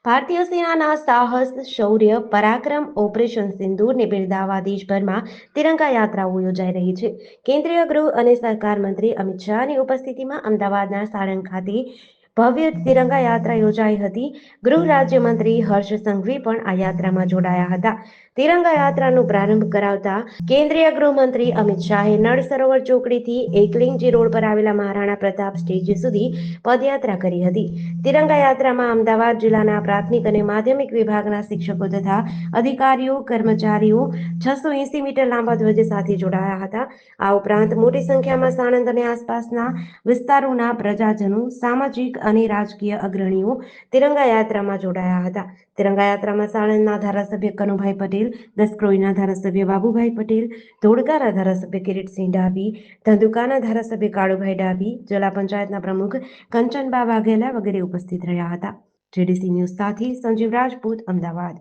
ભારતીય સેનાના સાહસ, શૌર્ય, પરાક્રમ, ઓપરેશન સિંદૂરને બિરદાવવા દેશભરમાં તિરંગા યાત્રાઓ યોજાઈ રહી છે. કેન્દ્રીય ગૃહ અને સહકાર મંત્રી અમિત શાહની ઉપસ્થિતિમાં અમદાવાદના સાણંદ ખાતે ભવ્ય તિરંગા યાત્રા યોજાઈ હતી. ગૃહ રાજ્યમંત્રી હર્ષ સંઘવી પણ આ યાત્રામાં જોડાયા હતા. તિરંગા યાત્રાનો પ્રારંભ કરાવતા કેન્દ્રીય ગૃહમંત્રી અમિત શાહે નળ સરોવર ચોકડીથી એકલિંગજી રોડ પર આવેલા મહારાણા પ્રતાપ સ્ટેચ્યુ સુધી પદયાત્રા કરી હતી. તિરંગા યાત્રામાં અમદાવાદ જિલ્લાના પ્રાથમિક અને માધ્યમિક વિભાગના શિક્ષકો તથા અધિકારીઓ, કર્મચારીઓ 680 મીટર લાંબા ધ્વજ સાથે જોડાયા હતા. આ ઉપરાંત મોટી સંખ્યામાં સાણંદ અને આસપાસના વિસ્તારોના પ્રજાજનો, સામાજિક અને રાજકીય અગ્રણીઓ તિરંગા યાત્રામાં જોડાયા હતા. તિરંગા યાત્રામાં સાણંદના ધારાસભ્ય કનુભાઈ પટેલ, દસક્રોઈના ધારાસભ્ય બાબુભાઈ પટેલ, ધોળકાના ધારાસભ્ય કિરીટસિંહ ડાભી, ધંધુકાના ધારાસભ્ય કાળુભાઈ ડાભી, જિલ્લા પંચાયતના પ્રમુખ કંચનબા વાઘેલા વગેરે ઉપસ્થિત રહ્યા હતા. જેડીસી ન્યૂઝ સાથે સંજીવ રાજપૂત, અમદાવાદ.